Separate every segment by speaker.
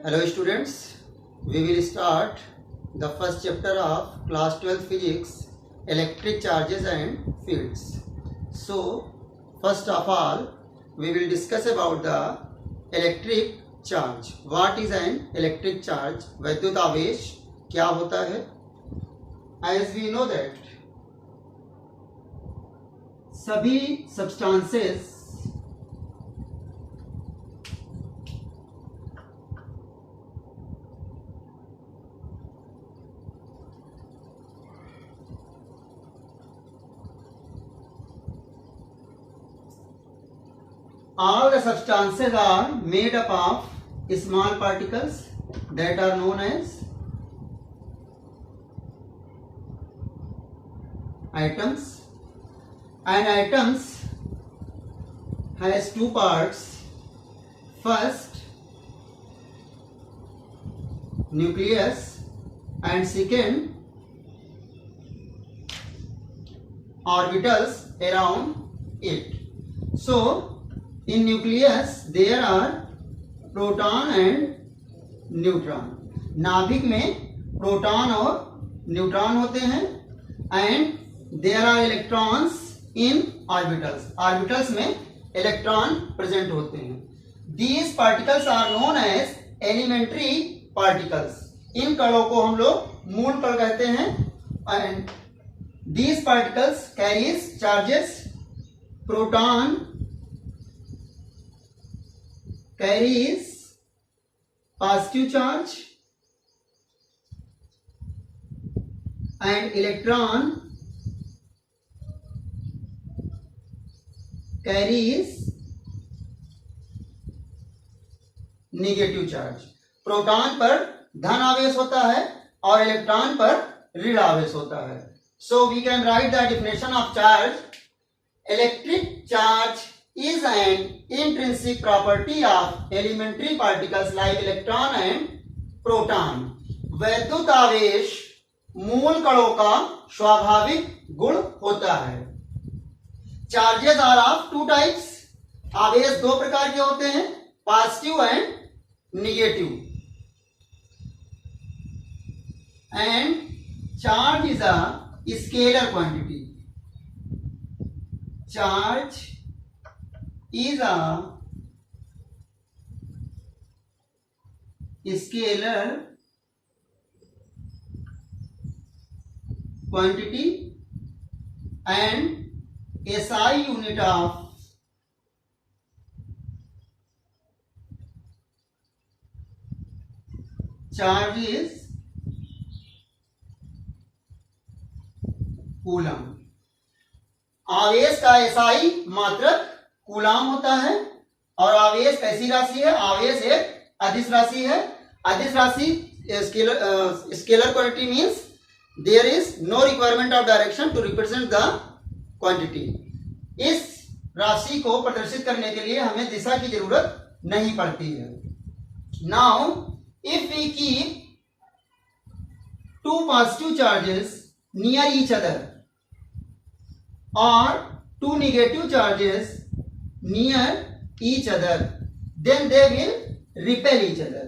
Speaker 1: Hello students, we will start the first chapter of class 12 physics, electric charges and fields. So first of all we will discuss about the electric charge. What is an electric charge? वैद्युत आवेश क्या होता है? As we know that सभी substances all the substances are made up of small particles that are known as atoms, and atoms has two parts. First, nucleus, and second, orbitals around it. So in nucleus there are proton and neutron. नाभिक में proton और neutron होते हैं and there are electrons in orbitals. Orbitals में electron present होते हैं. These particles are known as elementary particles. इन कणों को हम लोग मूल कण कहते हैं and these particles carries charges. Proton carries positive charge and electron carries negative charge. Proton पर धन आवेश होता है और इलेक्ट्रॉन पर ऋण आवेश होता है. So we can write the definition of charge. Electric charge is an intrinsic property of elementary particles like electron and proton. वैद्युत आवेश मूल कणों का स्वाभाविक गुण होता है. Charges are of two types. आवेश दो प्रकार के होते हैं, positive and negative. And charge is a scalar quantity. Charge is a scalar quantity and SI unit of charge is coulomb. आवेश का SI मात्रक कूलाम होता है और आवेश कैसी राशि है? आवेश एक अदिश राशि है. अदिश राशि scalar quantity means there is no requirement of direction to represent the quantity. इस राशि को प्रदर्शित करने के लिए हमें दिशा की जरूरत नहीं पड़ती है. Now if we keep two positive charges near each other और two negative charges near each other, then they will repel each other.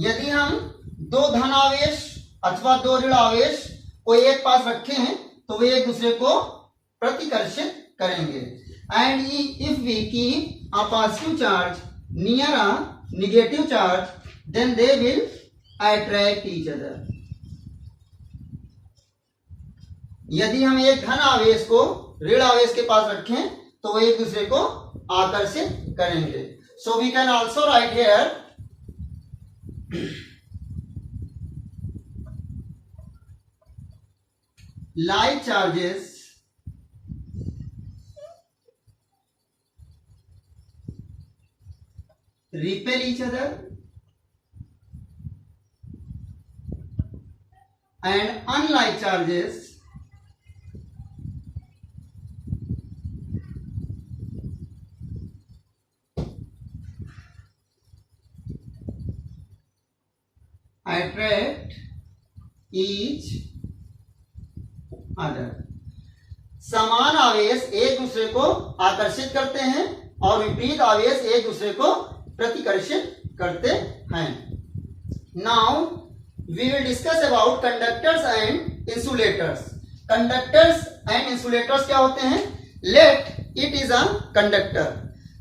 Speaker 1: यदि हम दो धन आवेश अथवा दो ऋण आवेश को एक पास रखे हैं तो वे एक दूसरे को प्रतिकर्षित करेंगे. And if we keep a positive charge near a negative charge, then they will attract each other. यदि हम एक धन आवेश को ऋण आवेश के पास रखें तो वो एक दूसरे को आकर्षित करेंगे. So we can also write here like charges repel each other and unlike charges attract each other. समान आवेश एक दूसरे को आकर्षित करते हैं और विपरीत आवेश एक दूसरे को प्रतिकर्षित करते हैं। Now we will discuss about conductors and insulators. Conductors and insulators क्या होते हैं? Let it is a conductor,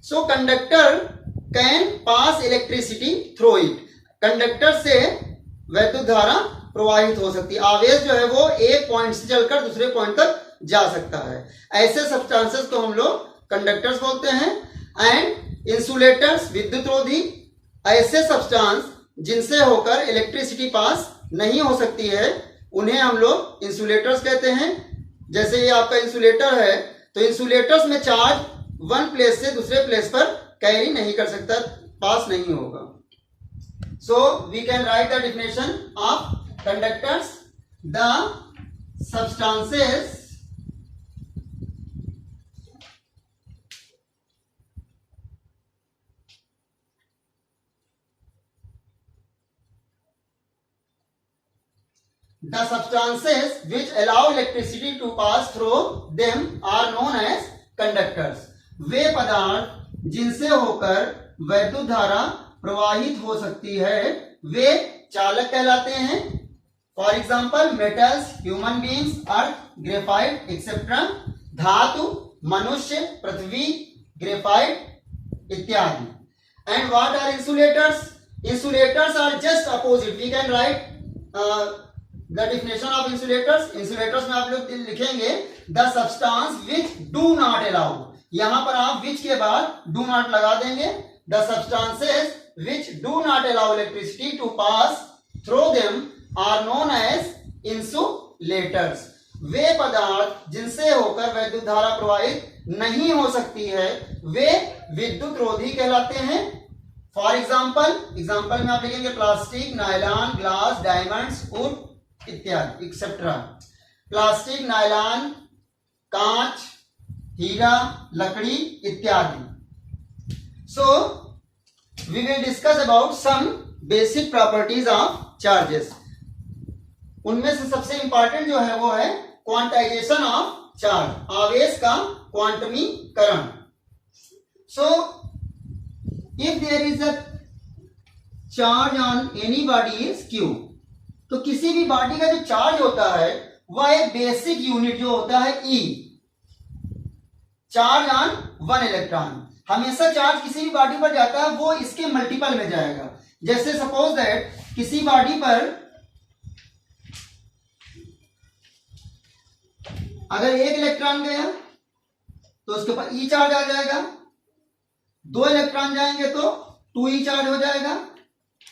Speaker 1: so conductor can pass electricity through it. Conductor से वैद्युत धारा प्रवाहित हो सकती है, आवेश जो है वो एक पॉइंट से चलकर दूसरे पॉइंट तक जा सकता है। ऐसे सब्सटेंसेस को हम लोग कंडक्टर्स बोलते हैं। एंड इंसुलेटर्स विद्युत रोधी, ऐसे सब्सटेंस जिनसे होकर इलेक्ट्रिसिटी पास नहीं हो सकती है उन्हें हम लोग इंसुलेटर्स कहते हैं। जैसे ये आपका इंसुलेटर है, तो इंसुलेटर्स में चार्ज वन प्लेस से दूसरे प्लेस पर कैरी नहीं कर सकता, पास नहीं होगा। So we can write the definition of conductors. The substances The substances which allow electricity to pass through them are known as conductors. वे पदार्थ जिनसे होकर वैद्युत धारा प्रवाहित हो सकती है वे चालक कहलाते हैं। For example metals, human beings, earth, graphite etcetera. धातु, मनुष्य, पृथ्वी, ग्रेफाइट इत्यादि। And what are insulators? Insulators are just opposite. We can write the definition of insulators. Insulators में आप लोग लिखेंगे the substance which do not allow. यहां पर आप विच के बाद डू नॉट लगा देंगे। The substances which do not allow electricity to pass through them are known as insulators. वे पदार्थ जिनसे होकर वैद्युत धारा प्रवाहित नहीं हो सकती है वे विद्युत रोधी कहलाते हैं। फॉर एग्जाम्पल में आप लिखेंगे plastic, nylon, glass, diamonds, wood इत्यादि एक्सेट्रा। प्लास्टिक, नायलॉन, कांच, हीरा, लकड़ी इत्यादि। So we will discuss about some basic properties of charges. उनमें से सबसे इंपॉर्टेंट जो है वो है क्वांटाइजेशन ऑफ चार्ज, आवेश का क्वांटमीकरण। So if there is a charge on any body is Q, तो किसी भी बॉडी का जो चार्ज होता है वह एक बेसिक यूनिट जो होता है ई, चार्ज ऑन वन इलेक्ट्रॉन। हमेशा चार्ज किसी भी बॉडी पर जाता है वो इसके मल्टीपल में जाएगा। जैसे सपोज दैट किसी बॉडी पर अगर एक इलेक्ट्रॉन गया तो उसके ऊपर ई चार्ज आ जाएगा, दो इलेक्ट्रॉन जाएंगे तो 2e चार्ज हो जाएगा।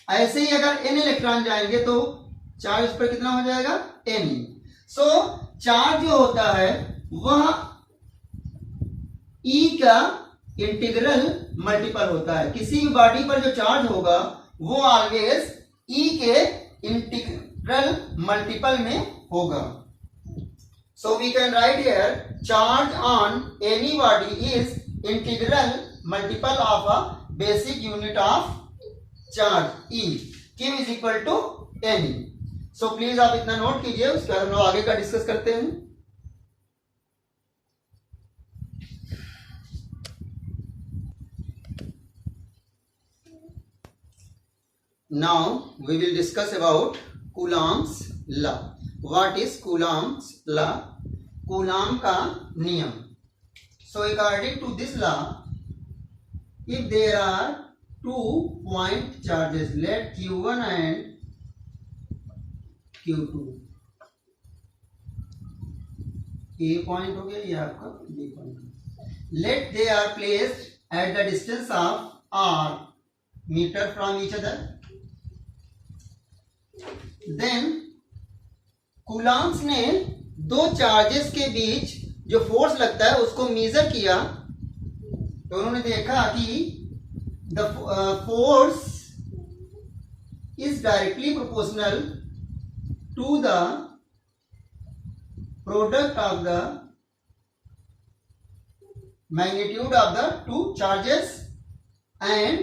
Speaker 1: ऐसे ही अगर n इलेक्ट्रॉन जाएंगे तो चार्ज पर कितना हो जाएगा? Ne। सो चार्ज जो होता है वह E का इंटीग्रल मल्टीपल होता है। किसी भी बॉडी पर जो चार्ज होगा वो ऑलवेज E के इंटीग्रल मल्टीपल में होगा। So we can write here charge on any body is integral multiple of a basic unit of charge E। Q is equal to Ne। So please आप इतना note कीजिए, उसके बाद हम लोग आगे का डिस्कस करते हैं। Now we will discuss about Coulomb's law. What is Coulomb's law? Coulomb का नियम। So according to this law, if there are 2 point charges, let Q1 and Q2, A point हो गया, ये आपका B point। Let they are placed at the distance of R meter from each other. Then Coulomb's ने दो charges के बीच जो force लगता है उसको मेजर किया, तो उन्होंने देखा कि the force is directly proportional to the product of the magnitude of the two charges and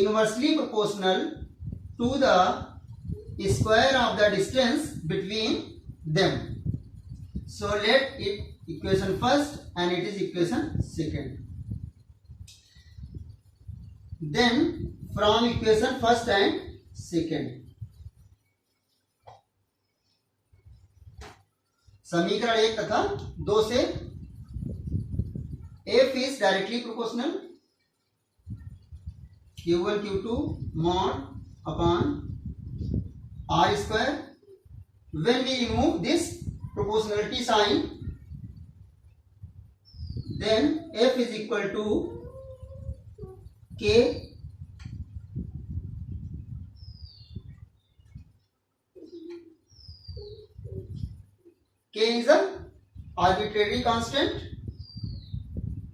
Speaker 1: inversely proportional to the square of the distance between them. So let it equation first and it is equation second. then from equation first and second, समीकरण 1 तथा 2 से F is directly proportional Q1 Q2 mod upon R square. When we remove this proportionality sign, then F is equal to K is an arbitrary constant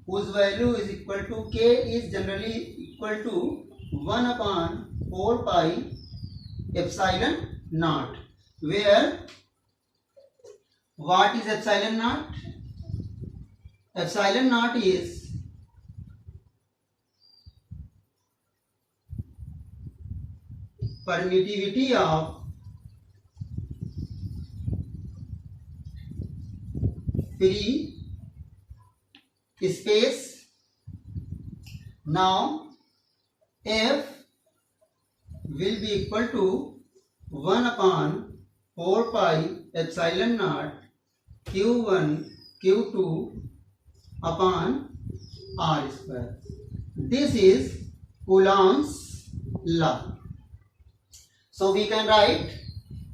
Speaker 1: whose value is equal to K is generally equal to 1 upon 4 pi epsilon naught, where what is epsilon naught? Epsilon naught is permittivity of free space. Now F will be equal to 1 upon 4 pi epsilon naught Q1 Q2 upon R square. This is Coulomb's law. So we can write,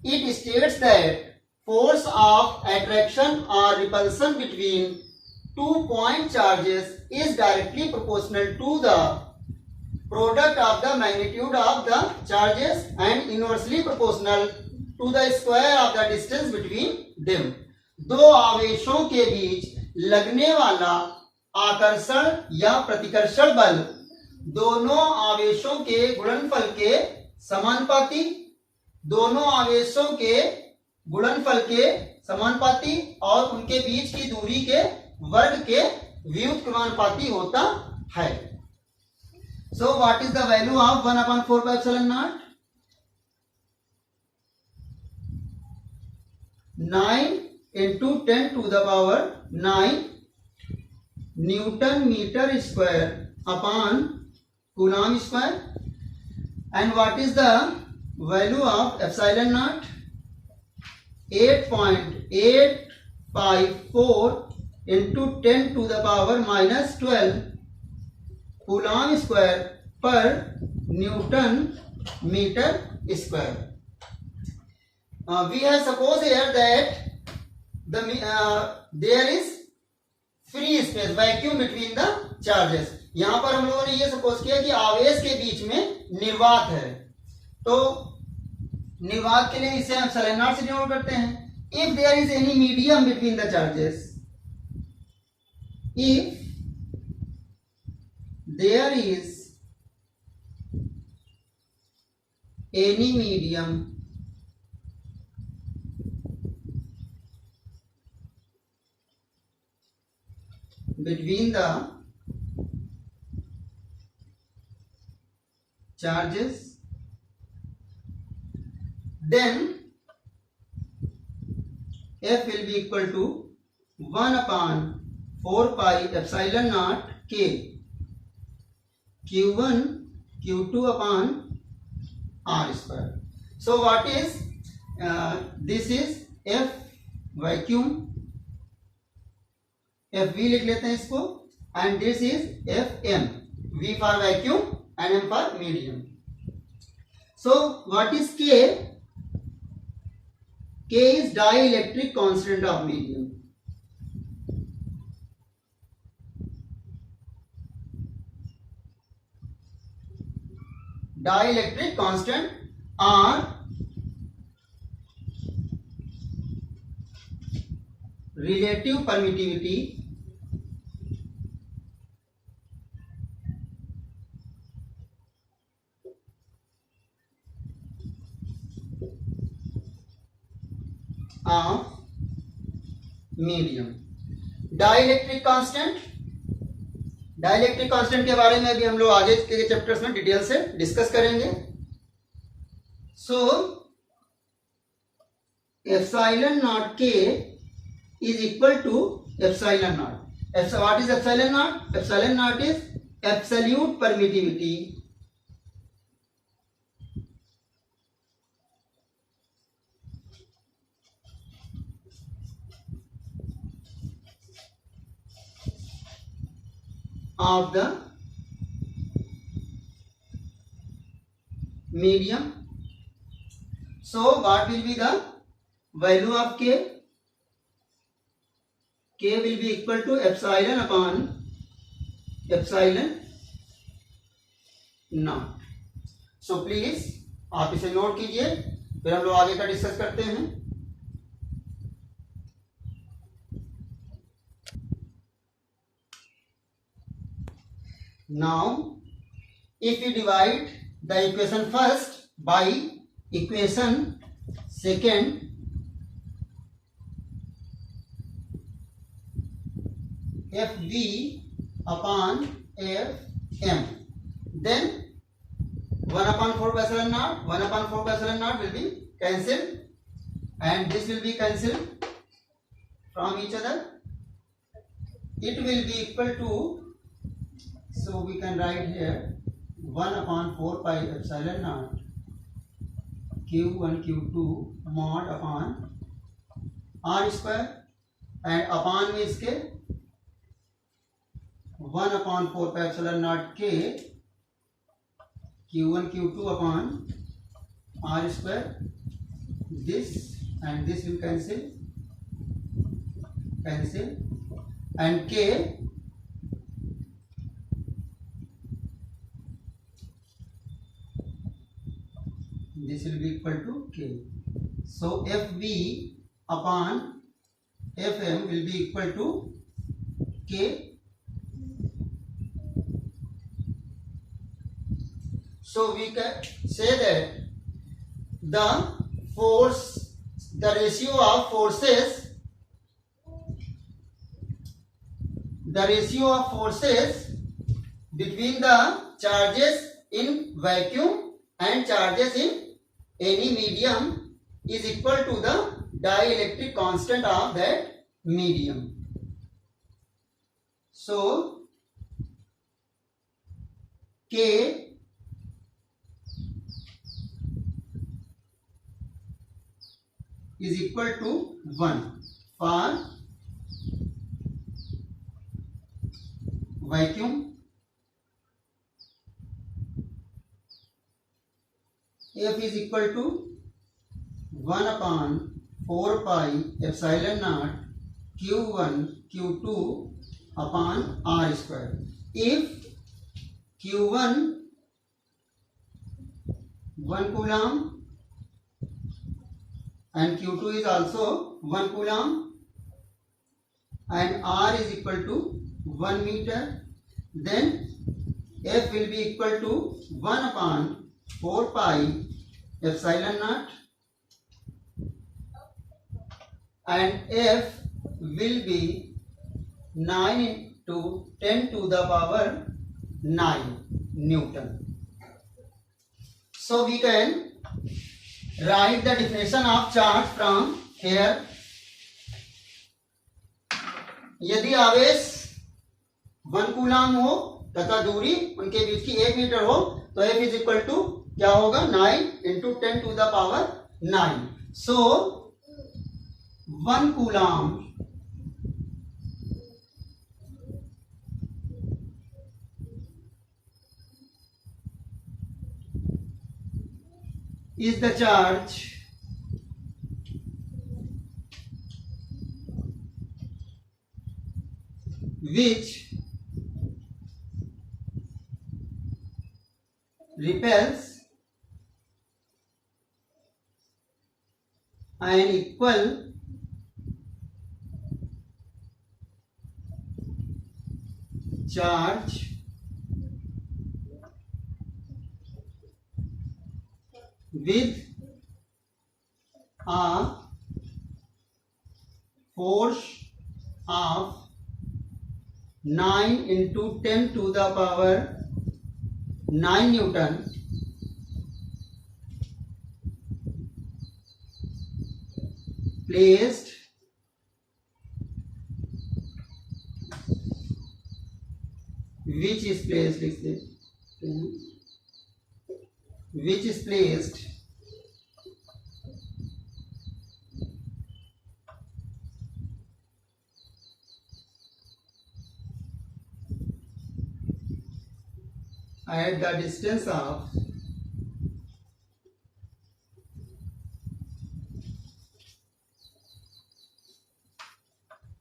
Speaker 1: it states that force of attraction or repulsion between 2 point charges is directly proportional to the product of the magnitude of the charges and inversely proportional to the square of the distance between them. दो आवेशों के बीच लगने वाला आकर्षण या प्रतिकर्षण बल दोनों आवेशों के गुणनफल के समानुपाती, दोनों आवेशों के गुणनफल के समानुपाती और उनके बीच की दूरी के वर्ग के व्युत्क्रमानुपाती होता है. So what is the value of 1 upon 4 pi epsilon naught? 9 into 10 to the power 9 Newton meter square upon Coulomb square. And what is the value of epsilon naught? 8.854 into 10 to the power minus 12 Coulomb square per Newton meter square. We have supposed here that there is free space, vacuum between the charges. यहां पर हम लोगों ने ये suppose किया कि आवेश के बीच में निर्वात है, तो निर्वात के लिए इसे हम एप्सिलॉन नॉट से डिनोट करते हैं. If there is any medium between the charges, if there is any medium between the charges, then F will be equal to 1 upon 4 pi epsilon naught K Q1 Q2 upon R square. So what is this is F vacuum, F V लिख लेते हैं इसको, and this is F M, V for vacuum and M for medium. So what is K? K is dielectric constant of medium. Dielectric constant or relative permittivity of medium. Dielectric constant के बारे में भी हम लोग आगे के chapters में detail से डिस्कस करेंगे. So epsilon naught K is equal to epsilon naught. What is epsilon naught? Epsilon naught is absolute permittivity of the medium. So what will be the value of k? K will be equal to epsilon upon epsilon not. So please आप इसे note कीजिए, फिर हम लोग आगे का discuss करते हैं. Now if we divide the equation first by equation second, fv upon fm, then 1 upon 4 by epsilon naught, 1 upon 4 by epsilon naught will be cancelled, and this will be cancelled from each other. It will be equal to, so we can write here 1 upon 4 pi epsilon naught q1 q2 mod upon r square, and upon में इसके 1 upon 4 pi epsilon naught k q1 q2 upon r square. This and this will cancel, and k this will be equal to k. So fv upon fm will be equal to k. So we can say that the ratio of forces between the charges in vacuum and charges in any medium is equal to the dielectric constant of that medium. So k is equal to 1 for vacuum, f is equal to 1 upon 4 pi epsilon naught q1 q2 upon r square. If q1 1 coulomb and q2 is also 1 coulomb and r is equal to 1 meter, then f will be equal to 1 upon 4 pi epsilon naught, and f will be 9 into 10 to the power 9 Newton. So we can write the definition of charge from here. यदि आवेश 1 coulomb हो तथा दूरी उनके बीच की 1 metre हो तो F is equal to क्या होगा 9 into 10 to the power 9. So 1 coulomb is the charge which repels an equal charge with a force of 9 into 10 to the power 9 Newton placed which is placed at the distance of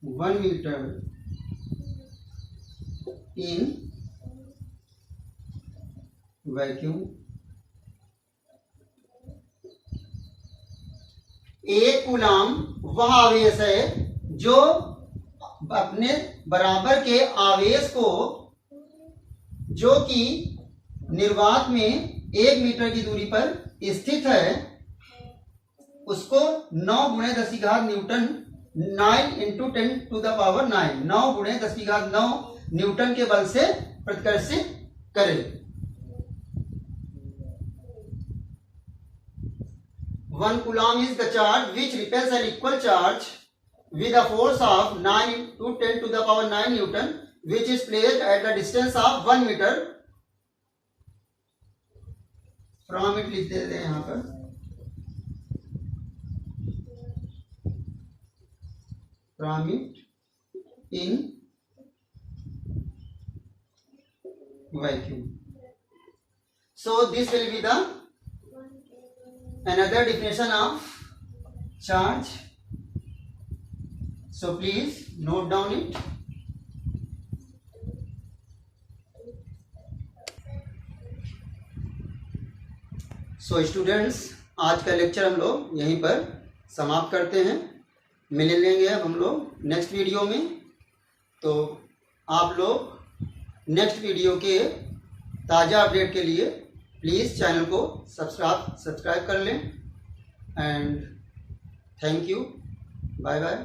Speaker 1: 1 meter in vacuum. एक coulomb वह आवेश है जो अपने बराबर के आवेश को, जो कि निर्वात में 1 मीटर की दूरी पर स्थित है, उसको 9 × 10⁻⁹ न्यूटन 9 × 10⁹ 9 × 10⁹ न्यूटन के बल से प्रतिकर्षित करे। 1 coulomb is the charge which repels an equal charge with a force of 9 × 10⁹ Newton, which is placed at the distance of 1 meter from it। लिख देते हैं यहाँ पर from it in vacuum. So this will be the another definition of charge. So please note down it. So students, आज का lecture हम लोग यहीं पर समाप्त करते हैं। मिल लेंगे अब हम लोग नेक्स्ट वीडियो में। तो आप लोग नेक्स्ट वीडियो के ताज़ा अपडेट के लिए प्लीज़ चैनल को सब्सक्राइब कर लें। And thank you, bye bye.